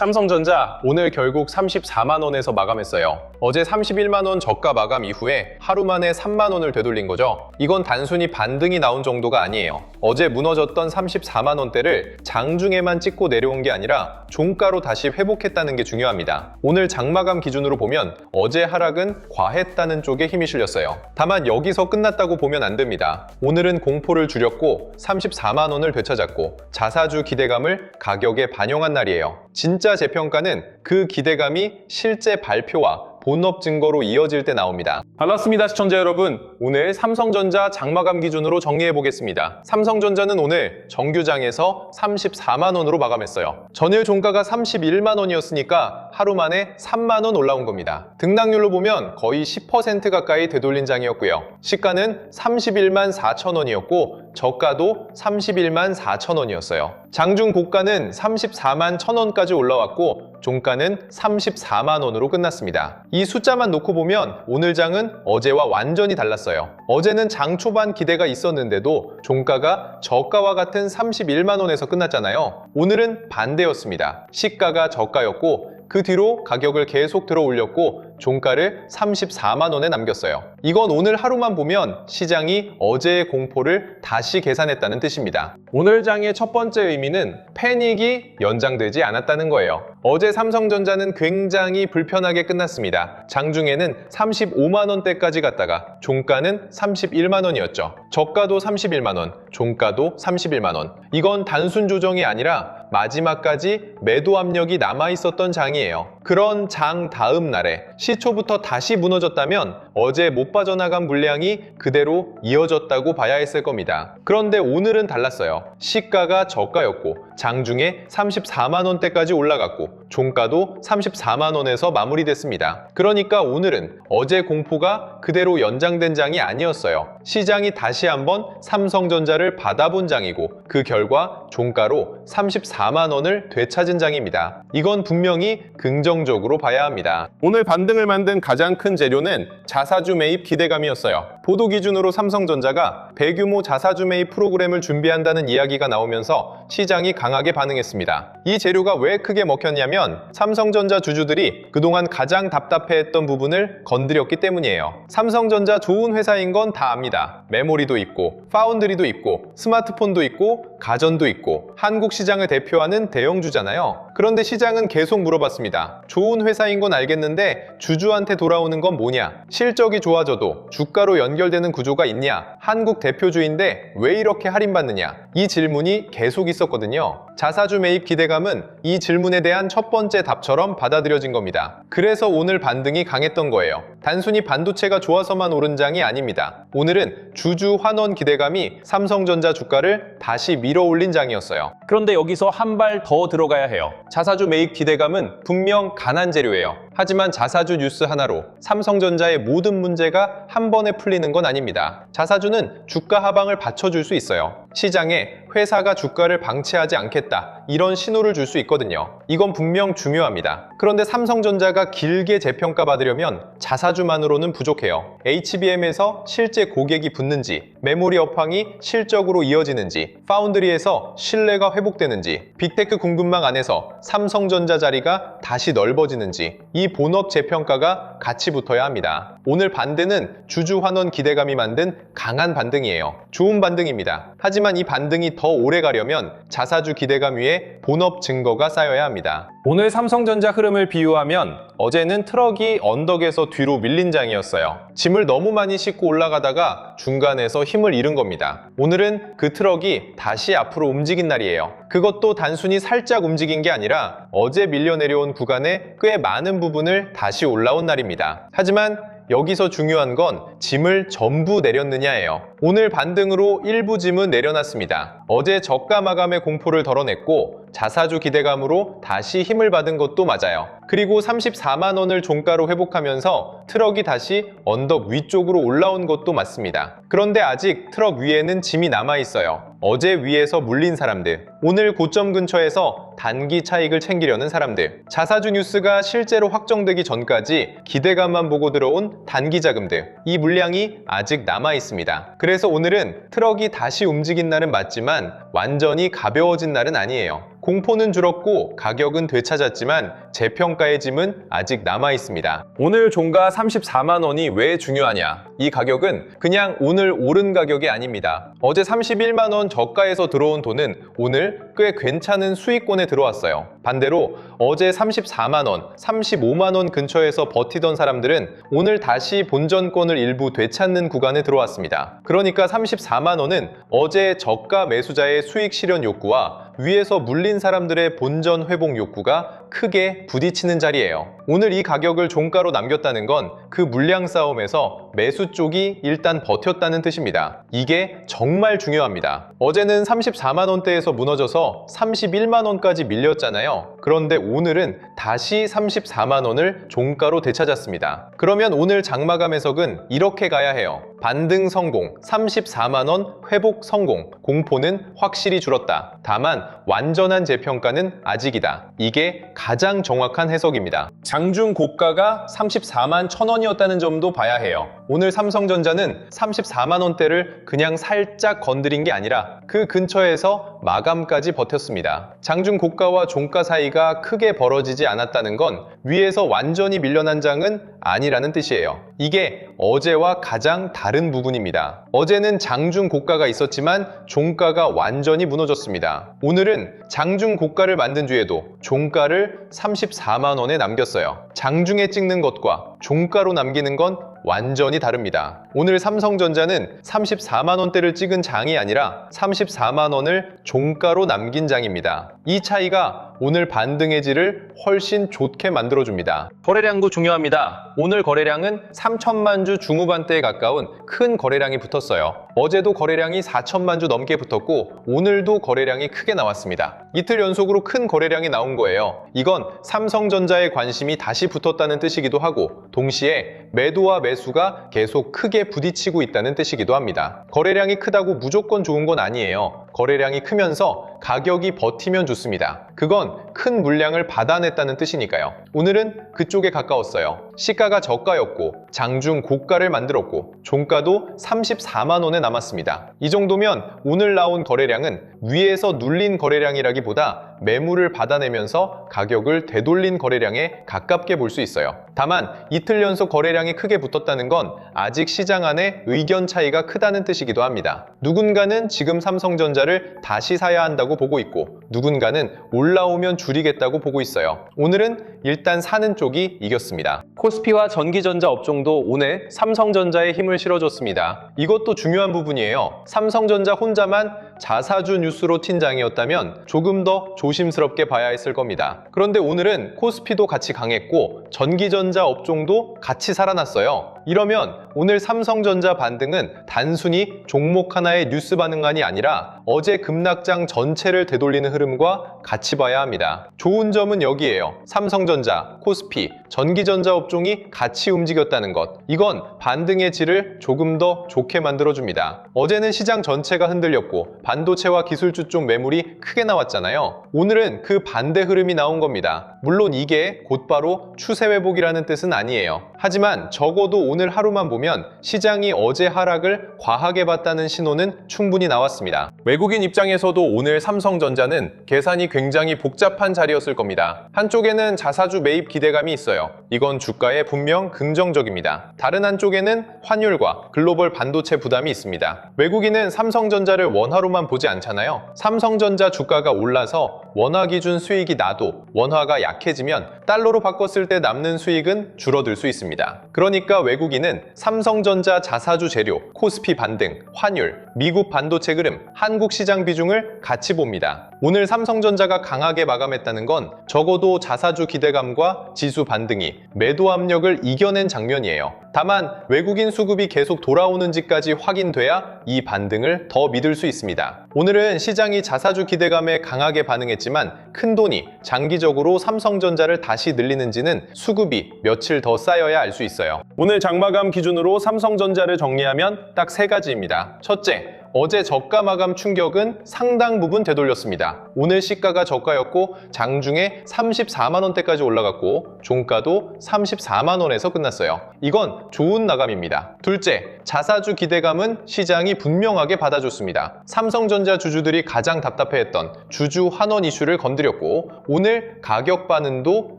삼성전자 오늘 결국 34만원에서 마감했어요. 어제 31만원 저가 마감 이후에 하루 만에 3만원을 되돌린 거죠. 이건 단순히 반등이 나온 정도가 아니에요. 어제 무너졌던 34만원대를 장중에만 찍고 내려온 게 아니라 종가로 다시 회복했다는 게 중요합니다. 오늘 장마감 기준으로 보면 어제 하락은 과했다는 쪽에 힘이 실렸어요. 다만 여기서 끝났다고 보면 안 됩니다. 오늘은 공포를 줄였고 34만원을 되찾았고 자사주 기대감을 가격에 반영한 날이에요. 진짜 재평가는 그 기대감이 실제 발표와 본업 증거로 이어질 때 나옵니다. 반갑습니다, 시청자 여러분. 오늘 삼성전자 장마감 기준으로 정리해 보겠습니다. 삼성전자는 오늘 정규장에서 34만원으로 마감했어요. 전일 종가가 31만원이었으니까 하루 만에 3만원 올라온 겁니다. 등락률로 보면 거의 10% 가까이 되돌린 장이었고요. 시가는 31만 4천원이었고 저가도 31만 4천원이었어요. 장중 고가는 34만 1천원까지 올라왔고 종가는 34만원으로 끝났습니다. 이 숫자만 놓고 보면 오늘 장은 어제와 완전히 달랐어요. 어제는 장 초반 기대가 있었는데도 종가가 저가와 같은 31만원에서 끝났잖아요. 오늘은 반대였습니다. 시가가 저가였고 그 뒤로 가격을 계속 들어 올렸고 종가를 34만원에 남겼어요. 이건 오늘 하루만 보면 시장이 어제의 공포를 다시 계산했다는 뜻입니다. 오늘 장의 첫 번째 의미는 패닉이 연장되지 않았다는 거예요. 어제 삼성전자는 굉장히 불편하게 끝났습니다. 장중에는 35만원대까지 갔다가 종가는 31만원이었죠. 저가도 31만원, 종가도 31만원. 이건 단순 조정이 아니라 마지막까지 매도 압력이 남아있었던 장이에요. 그런 장 다음 날에 시초부터 다시 무너졌다면 어제 못 빠져나간 물량이 그대로 이어졌다고 봐야 했을 겁니다. 그런데 오늘은 달랐어요. 시가가 저가였고 장중에 34만원대까지 올라갔고 종가도 34만원에서 마무리됐습니다. 그러니까 오늘은 어제 공포가 그대로 연장된 장이 아니었어요. 시장이 다시 한번 삼성전자를 받아본 장이고 그 결과 종가로 34만원을 되찾은 장입니다. 이건 분명히 긍정적으로 봐야 합니다. 오늘 반등을 만든 가장 큰 재료는 자사주 매입 기대감이었어요. 보도 기준으로 삼성전자가 대규모 자사주 매입 프로그램을 준비한다는 이야기가 나오면서 시장이 강하게 반응했습니다. 이 재료가 왜 크게 먹혔냐면 삼성전자 주주들이 그동안 가장 답답해했던 부분을 건드렸기 때문이에요. 삼성전자 좋은 회사인 건 다 압니다. 메모리도 있고 파운드리도 있고 스마트폰도 있고 가전도 있고 한국 시장을 대표하는 대형주잖아요. 그런데 시장은 계속 물어봤습니다. 좋은 회사인 건 알겠는데 주주한테 돌아오는 건 뭐냐? 실적이 좋아져도 주가로 연결되는 구조가 있냐? 한국 대표주인데 왜 이렇게 할인받느냐? 이 질문이 계속 있었거든요. 자사주 매입 기대감은 이 질문에 대한 첫 번째 답처럼 받아들여진 겁니다. 그래서 오늘 반등이 강했던 거예요. 단순히 반도체가 좋아서만 오른 장이 아닙니다. 오늘은 주주 환원 기대감이 삼성전자 주가를 다시 밀어올린 장이었어요. 그런데 여기서 한 발 더 들어가야 해요. 자사주 매입 기대감은 분명 강한 재료예요. 하지만 자사주 뉴스 하나로 삼성전자의 모든 문제가 한 번에 풀리는 건 아닙니다. 자사주는 주가 하방을 받쳐줄 수 있어요. 시장에 회사가 주가를 방치하지 않겠다, 이런 신호를 줄 수 있거든요. 이건 분명 중요합니다. 그런데 삼성전자가 길게 재평가 받으려면 자사주만으로는 부족해요. HBM에서 실제 고객이 붙는지, 메모리 업황이 실적으로 이어지는지, 파운드리에서 신뢰가 회복되는지, 빅테크 공급망 안에서 삼성전자 자리가 다시 넓어지는지, 이 본업 재평가가 같이 붙어야 합니다. 오늘 반등은 주주 환원 기대감이 만든 강한 반등이에요. 좋은 반등입니다. 하지만 이 반등이 더 오래 가려면 자사주 기대감 위에 본업 증거가 쌓여야 합니다. 오늘 삼성전자 흐름을 비유하면 어제는 트럭이 언덕에서 뒤로 밀린 장이었어요. 짐을 너무 많이 싣고 올라가다가 중간에서 힘을 잃은 겁니다. 오늘은 그 트럭이 다시 앞으로 움직인 날이에요. 그것도 단순히 살짝 움직인 게 아니라 어제 밀려 내려온 구간의 꽤 많은 부분을 다시 올라온 날입니다. 하지만 여기서 중요한 건 짐을 전부 내렸느냐예요. 오늘 반등으로 일부 짐은 내려놨습니다. 어제 저가 마감의 공포를 덜어냈고 자사주 기대감으로 다시 힘을 받은 것도 맞아요. 그리고 34만원을 종가로 회복하면서 트럭이 다시 언덕 위쪽으로 올라온 것도 맞습니다. 그런데 아직 트럭 위에는 짐이 남아있어요. 어제 위에서 물린 사람들, 오늘 고점 근처에서 단기 차익을 챙기려는 사람들, 자사주 뉴스가 실제로 확정되기 전까지 기대감만 보고 들어온 단기 자금들, 이 물량이 아직 남아있습니다. 그래서 오늘은 트럭이 다시 움직인 날은 맞지만 완전히 가벼워진 날은 아니에요. 공포는 줄었고 가격은 되찾았지만 재평가의 짐은 아직 남아 있습니다. 오늘 종가 34만 원이 왜 중요하냐? 이 가격은 그냥 오늘 오른 가격이 아닙니다. 어제 31만 원 저가에서 들어온 돈은 오늘 꽤 괜찮은 수익권에 들어왔어요. 반대로 어제 34만 원, 35만 원 근처에서 버티던 사람들은 오늘 다시 본전권을 일부 되찾는 구간에 들어왔습니다. 그러니까 34만 원은 어제 저가 매수자의 수익 실현 욕구와 위에서 물린 사람들의 본전 회복 욕구가 크게 부딪히는 자리예요. 오늘 이 가격을 종가로 남겼다는 건 그 물량 싸움에서 매수 쪽이 일단 버텼다는 뜻입니다. 이게 정말 중요합니다. 어제는 34만 원대에서 무너져서 31만 원까지 밀렸잖아요. 그런데 오늘은 다시 34만 원을 종가로 되찾았습니다. 그러면 오늘 장마감 해석은 이렇게 가야 해요. 반등 성공, 34만 원 회복 성공, 공포는 확실히 줄었다. 다만 완전한 재평가는 아직이다. 이게 가장 정확한 해석입니다. 장중 고가가 34만 1,000원이었다는 점도 봐야 해요. 오늘 삼성전자는 34만 원대를 그냥 살짝 건드린 게 아니라 그 근처에서 마감까지 버텼습니다. 장중 고가와 종가 사이가 크게 벌어지지 않았다는 건 위에서 완전히 밀려난 장은 아니라는 뜻이에요. 이게 어제와 가장 다른 부분입니다. 어제는 장중 고가가 있었지만 종가가 완전히 무너졌습니다. 오늘은 장중 고가를 만든 뒤에도 종가를 34만 원에 남겼어요. 장중에 찍는 것과 종가로 남기는 건 완전히 다릅니다. 오늘 삼성전자는 34만 원대를 찍은 장이 아니라 34만 원을 종가로 남긴 장입니다. 이 차이가 오늘 반등의 질을 훨씬 좋게 만들어줍니다. 거래량도 중요합니다. 오늘 거래량은 3천만 주 중후반대에 가까운 큰 거래량이 붙었어요. 어제도 거래량이 4천만 주 넘게 붙었고 오늘도 거래량이 크게 나왔습니다. 이틀 연속으로 큰 거래량이 나온 거예요. 이건 삼성전자의 관심이 다시 붙었다는 뜻이기도 하고 동시에 매도와 매수가 계속 크게 부딪히고 있다는 뜻이기도 합니다. 거래량이 크다고 무조건 좋은 건 아니에요. 거래량이 크면서 가격이 버티면 좋습니다. 그건 큰 물량을 받아냈다는 뜻이니까요. 오늘은 그쪽에 가까웠어요. 시가가 저가였고 장중 고가를 만들었고 종가도 34만 원에 남았습니다. 이 정도면 오늘 나온 거래량은 위에서 눌린 거래량이라기보다 매물을 받아내면서 가격을 되돌린 거래량에 가깝게 볼 수 있어요. 다만 이틀 연속 거래량이 크게 붙었다는 건 아직 시장 안에 의견 차이가 크다는 뜻이기도 합니다. 누군가는 지금 삼성전자를 다시 사야 한다고 보고 있고 누군가는 올라오면 줄이겠다고 보고 있어요. 오늘은 일단 사는 쪽이 이겼습니다. 코스피와 전기전자 업종도 오늘 삼성전자에 힘을 실어줬습니다. 이것도 중요한 부분이에요. 삼성전자 혼자만 자사주 뉴스로 튄 장이었다면 조금 더 조심스럽게 봐야 했을 겁니다. 그런데 오늘은 코스피도 같이 강했고 전기전자 업종도 같이 살아났어요. 이러면 오늘 삼성전자 반등은 단순히 종목 하나의 뉴스 반응만이 아니라 어제 급락장 전체를 되돌리는 흐름과 같이 봐야 합니다. 좋은 점은 여기에요. 삼성전자, 코스피, 전기전자 업종이 같이 움직였다는 것. 이건 반등의 질을 조금 더 좋게 만들어줍니다. 어제는 시장 전체가 흔들렸고 반도체와 기술주 쪽 매물이 크게 나왔잖아요. 오늘은 그 반대 흐름이 나온 겁니다. 물론 이게 곧바로 추세 회복이라는 뜻은 아니에요. 하지만 적어도 오늘 하루만 보면 시장이 어제 하락을 과하게 봤다는 신호는 충분히 나왔습니다. 외국인 입장에서도 오늘 삼성전자는 계산이 굉장히 복잡한 자리였을 겁니다. 한쪽에는 자사주 매입 기대감이 있어요. 이건 주가에 분명 긍정적입니다. 다른 한쪽에는 환율과 글로벌 반도체 부담이 있습니다. 외국인은 삼성전자를 원화로만 보지 않잖아요. 삼성전자 주가가 올라서 원화 기준 수익이 나도 원화가 약해지면 달러로 바꿨을 때 남는 수익은 줄어들 수 있습니다. 그러니까 외국인은 삼성전자 자사주 재료, 코스피 반등, 환율, 미국 반도체 흐름, 한국 시장 비중을 같이 봅니다. 오늘 삼성전자가 강하게 마감했다는 건 적어도 자사주 기대감과 지수 반등이 매도 압력을 이겨낸 장면이에요. 다만 외국인 수급이 계속 돌아오는지까지 확인돼야 이 반등을 더 믿을 수 있습니다. 오늘은 시장이 자사주 기대감에 강하게 반응했지만 큰돈이 장기적으로 삼성전자를 다시 늘리는지는 수급이 며칠 더 쌓여야 알 수 있어요. 오늘 장마감 기준으로 삼성전자를 정리하면 딱 세 가지입니다. 첫째, 어제 저가 마감 충격은 상당 부분 되돌렸습니다. 오늘 시가가 저가였고 장중에 34만 원대까지 올라갔고 종가도 34만 원에서 끝났어요. 이건 좋은 마감입니다. 둘째, 자사주 기대감은 시장이 분명하게 받아줬습니다. 삼성전자 주주들이 가장 답답해했던 주주 환원 이슈를 건드렸고 오늘 가격 반응도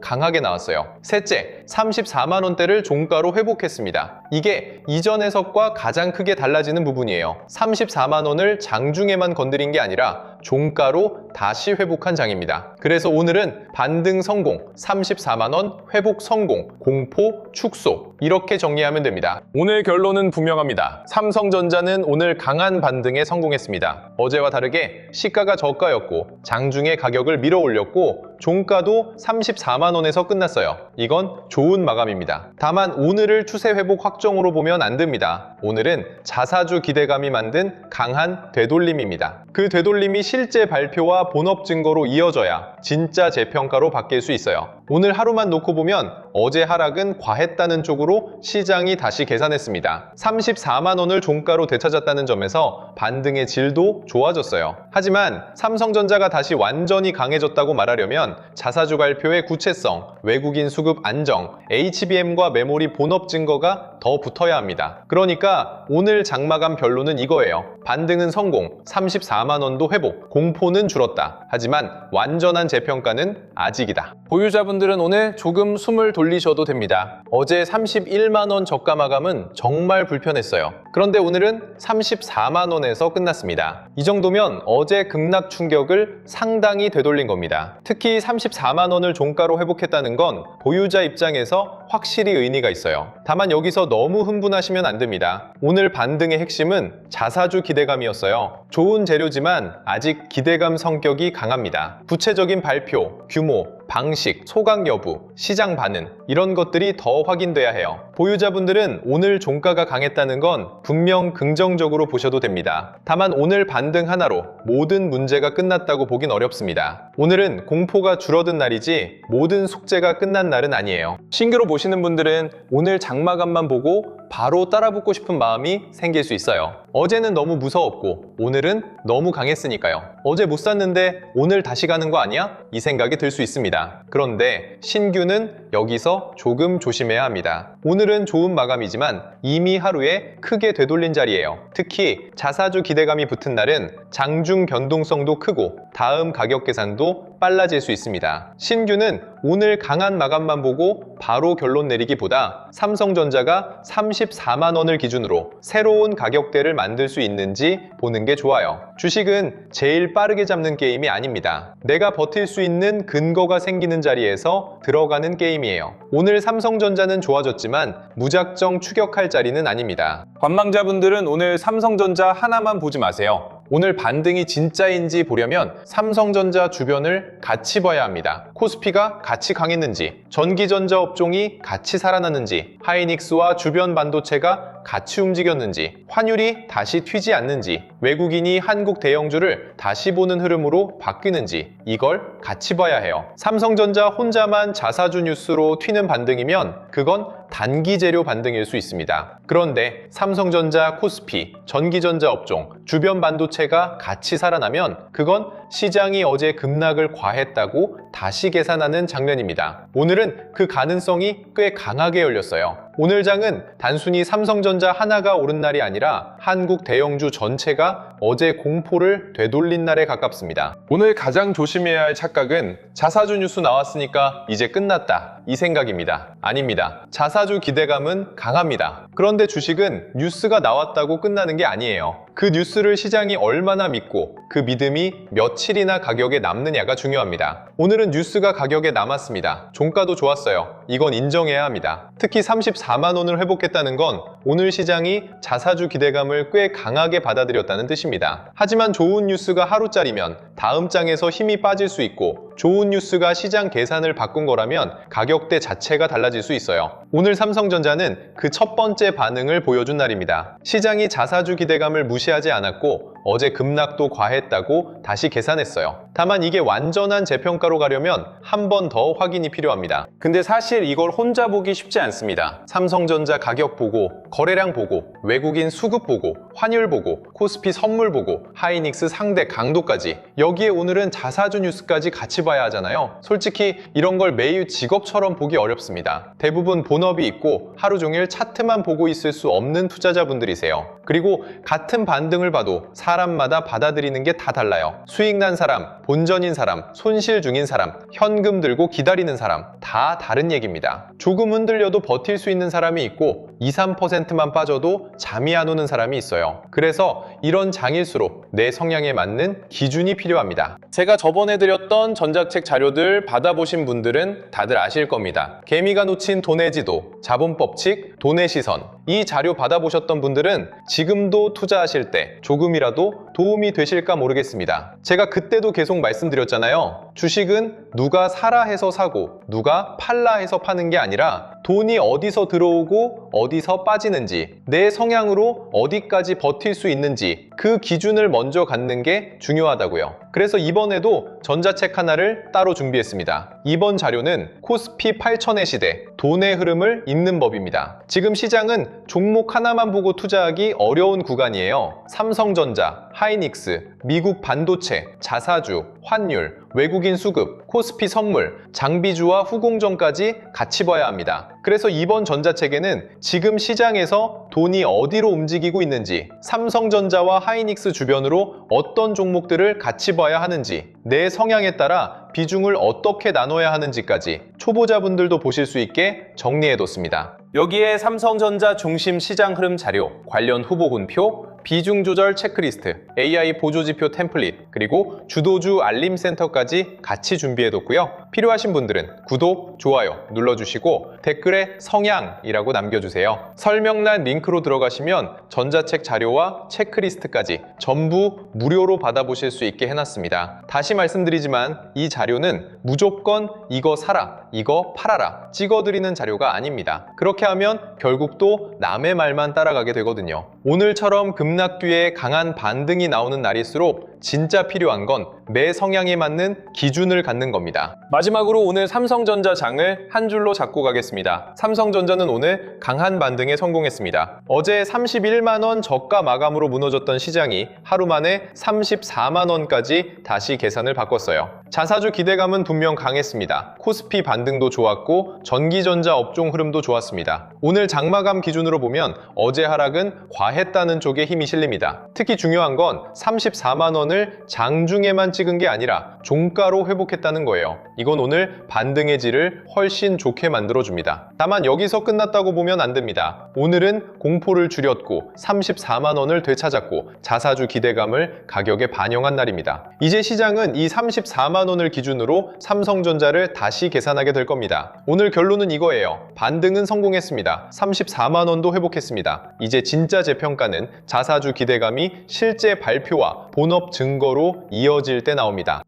강하게 나왔어요. 셋째, 34만 원대를 종가로 회복했습니다. 이게 이전 해석과 가장 크게 달라지는 부분이에요. 34만 원을 장중에만 건드린 게 아니라 종가로 다시 회복한 장입니다. 그래서 오늘은 반등 성공, 34만 원 회복 성공, 공포 축소 이렇게 정리하면 됩니다. 오늘 결론은 분명합니다. 삼성전자는 오늘 강한 반등에 성공했습니다. 어제와 다르게 시가가 저가였고 장중에 가격을 밀어 올렸고 종가도 34만 원에서 끝났어요. 이건 좋은 마감입니다. 다만 오늘을 추세 회복 확정으로 보면 안 됩니다. 오늘은 자사주 기대감이 만든 강한 되돌림입니다. 그 되돌림이 실제 발표와 본업 증거로 이어져야 진짜 재평가로 바뀔 수 있어요. 오늘 하루만 놓고 보면 어제 하락은 과했다는 쪽으로 시장이 다시 계산했습니다. 34만 원을 종가로 되찾았다는 점에서 반등의 질도 좋아졌어요. 하지만 삼성전자가 다시 완전히 강해졌다고 말하려면 자사주 발표의 구체성, 외국인 수급 안정, HBM과 메모리 본업 증거가 더 붙어야 합니다. 그러니까 오늘 장마감 결론은 이거예요. 반등은 성공, 34만 원도 회복, 공포는 줄었다. 하지만 완전한 재평가는 아직이다. 보유자분들은 오늘 조금 숨을 돌리셔도 됩니다. 어제 31만 원 저가 마감은 정말 불편했어요. 그런데 오늘은 34만 원에서 끝났습니다. 이 정도면 어제 급락 충격을 상당히 되돌린 겁니다. 특히 34만 원을 종가로 회복했다는 건 보유자 입장에서 확실히 의미가 있어요. 다만 여기서 너무 흥분하시면 안 됩니다. 오늘 반등의 핵심은 자사주 기대감이었어요. 좋은 재료지만 아직 기대감 성격이 강합니다. 구체적인 발표, 규모, 방식, 소강 여부, 시장 반응 이런 것들이 더 확인돼야 해요. 보유자분들은 오늘 종가가 강했다는 건 분명 긍정적으로 보셔도 됩니다. 다만 오늘 반등 하나로 모든 문제가 끝났다고 보긴 어렵습니다. 오늘은 공포가 줄어든 날이지 모든 숙제가 끝난 날은 아니에요. 신규로 보시는 분들은 오늘 장마감만 보고 바로 따라붙고 싶은 마음이 생길 수 있어요. 어제는 너무 무서웠고 오늘은 너무 강했으니까요. 어제 못 샀는데 오늘 다시 가는 거 아니야? 이 생각이 들 수 있습니다. 그런데 신규는 여기서 조금 조심해야 합니다. 오늘은 좋은 마감이지만 이미 하루에 크게 되돌린 자리예요. 특히 자사주 기대감이 붙은 날은 장중 변동성도 크고 다음 가격 계산도 빨라질 수 있습니다. 신규는 오늘 강한 마감만 보고 바로 결론 내리기보다 삼성전자가 34만 원을 기준으로 새로운 가격대를 만들 수 있는지 보는 게 좋아요. 주식은 제일 빠르게 잡는 게임이 아닙니다. 내가 버틸 수 있는 근거가 생기는 자리에서 들어가는 게임이에요. 오늘 삼성전자는 좋아졌지만 무작정 추격할 자리는 아닙니다. 관망자분들은 오늘 삼성전자 하나만 보지 마세요. 오늘 반등이 진짜인지 보려면 삼성전자 주변을 같이 봐야 합니다. 코스피가 같이 강했는지, 전기전자 업종이 같이 살아났는지, 하이닉스와 주변 반도체가 같이 움직였는지, 환율이 다시 튀지 않는지, 외국인이 한국 대형주를 다시 보는 흐름으로 바뀌는지 이걸 같이 봐야 해요. 삼성전자 혼자만 자사주 뉴스로 튀는 반등이면 그건 단기 재료 반등일 수 있습니다. 그런데 삼성전자, 코스피, 전기전자 업종, 주변 반도체가 같이 살아나면 그건 시장이 어제 급락을 과했다고 다시 계산하는 장면입니다. 오늘은 그 가능성이 꽤 강하게 열렸어요. 오늘 장은 단순히 삼성전자 하나가 오른 날이 아니라 한국 대형주 전체가 어제 공포를 되돌린 날에 가깝습니다. 오늘 가장 조심해야 할 착각은 자사주 뉴스 나왔으니까 이제 끝났다 이 생각입니다. 아닙니다. 자사주 기대감은 강합니다. 그런데 주식은 뉴스가 나왔다고 끝나는 게 아니에요. 그 뉴스를 시장이 얼마나 믿고 그 믿음이 며칠이나 가격에 남느냐가 중요합니다. 오늘은 뉴스가 가격에 남았습니다. 종가도 좋았어요. 이건 인정해야 합니다. 특히 34만 원을 회복했다는 건 오늘 시장이 자사주 기대감을 꽤 강하게 받아들였다는 뜻입니다. 하지만 좋은 뉴스가 하루짜리면 다음 장에서 힘이 빠질 수 있고 좋은 뉴스가 시장 계산을 바꾼 거라면 가격대 자체가 달라질 수 있어요. 오늘 삼성전자는 그 첫 번째 반응을 보여준 날입니다. 시장이 자사주 기대감을 무시하지 않았고 어제 급락도 과했다고 다시 계산했어요. 다만 이게 완전한 재평가로 가려면 한 번 더 확인이 필요합니다. 근데 사실 이걸 혼자 보기 쉽지 않습니다. 삼성전자 가격 보고, 거래량 보고, 외국인 수급 보고, 환율 보고, 코스피 선물 보고, 하이닉스 상대 강도까지, 여기에 오늘은 자사주 뉴스까지 같이 봐야 하잖아요. 솔직히 이런 걸 매일 직업처럼 보기 어렵습니다. 대부분 본업이 있고 하루 종일 차트만 보고 있을 수 없는 투자자분들이세요. 그리고 같은 반등을 봐도 사람마다 받아들이는 게 다 달라요. 수익 난 사람, 본전인 사람, 손실 중인 사람, 현금 들고 기다리는 사람, 다 다른 얘기입니다. 조금 흔들려도 버틸 수 있는 사람이 있고 2, 3%만 빠져도 잠이 안 오는 사람이 있어요. 그래서 이런 장일수록 내 성향에 맞는 기준이 필요합니다. 제가 저번에 드렸던 전자책 자료들 받아보신 분들은 다들 아실 겁니다. 개미가 놓친 돈의 지도, 자본법칙, 돈의 시선, 이 자료 받아보셨던 분들은 지금도 투자하실 때 조금이라도 도움이 되실까 모르겠습니다. 제가 그때도 계속 말씀드렸잖아요. 주식은 누가 사라 해서 사고 누가 팔라 해서 파는 게 아니라 돈이 어디서 들어오고 어디서 빠지는지, 내 성향으로 어디까지 버틸 수 있는지 그 기준을 먼저 갖는 게 중요하다고요. 그래서 이번에도 전자책 하나를 따로 준비했습니다. 이번 자료는 코스피 8000의 시대, 돈의 흐름을 잇는 법입니다. 지금 시장은 종목 하나만 보고 투자하기 어려운 구간이에요. 삼성전자, 하이닉스, 미국 반도체, 자사주, 환율, 외국인 수급, 코스피 선물, 장비주와 후공정까지 같이 봐야 합니다. 그래서 이번 전자책에는 지금 시장에서 돈이 어디로 움직이고 있는지, 삼성전자와 하이닉스 주변으로 어떤 종목들을 같이 봐야 하는지, 내 성향에 따라 비중을 어떻게 나눠야 하는지까지 초보자분들도 보실 수 있게 정리해뒀습니다. 여기에 삼성전자 중심 시장 흐름 자료, 관련 후보군표, 비중 조절 체크리스트, AI 보조지표 템플릿, 그리고 주도주 알림센터까지 같이 준비해뒀고요. 필요하신 분들은 구독, 좋아요 눌러주시고 댓글에 성향이라고 남겨주세요. 설명란 링크로 들어가시면 전자책 자료와 체크리스트까지 전부 무료로 받아보실 수 있게 해놨습니다. 다시 말씀드리지만 이 자료는 무조건 이거 사라, 이거 팔아라 찍어드리는 자료가 아닙니다. 그렇게 하면 결국 또 남의 말만 따라가게 되거든요. 오늘처럼 급락 뒤에 강한 반등이 나오는 날일수록 진짜 필요한 건 내 성향에 맞는 기준을 갖는 겁니다. 마지막으로 오늘 삼성전자 장을 한 줄로 잡고 가겠습니다. 삼성전자는 오늘 강한 반등에 성공했습니다. 어제 31만원 저가 마감으로 무너졌던 시장이 하루 만에 34만원까지 다시 계산을 바꿨어요. 자사주 기대감은 분명 강했습니다. 코스피 반등도 좋았고 전기전자 업종 흐름도 좋았습니다. 오늘 장마감 기준으로 보면 어제 하락은 과했다는 쪽에 힘이 실립니다. 특히 중요한 건 34만원을 장중에만 찍은 게 아니라 종가로 회복했다는 거예요. 이건 오늘 반등의 질을 훨씬 좋게 만들어줍니다. 다만 여기서 끝났다고 보면 안 됩니다. 오늘은 공포를 줄였고 34만원을 되찾았고 자사주 기대감을 가격에 반영한 날입니다. 이제 시장은 이 34만원을 기준으로 삼성전자를 다시 계산하게 될 겁니다. 오늘 결론은 이거예요. 반등은 성공했습니다. 34만원도 회복했습니다. 이제 진짜 재평가는 자사주 기대감이 실제 발표와 본업 증거로 이어질 때 나옵니다.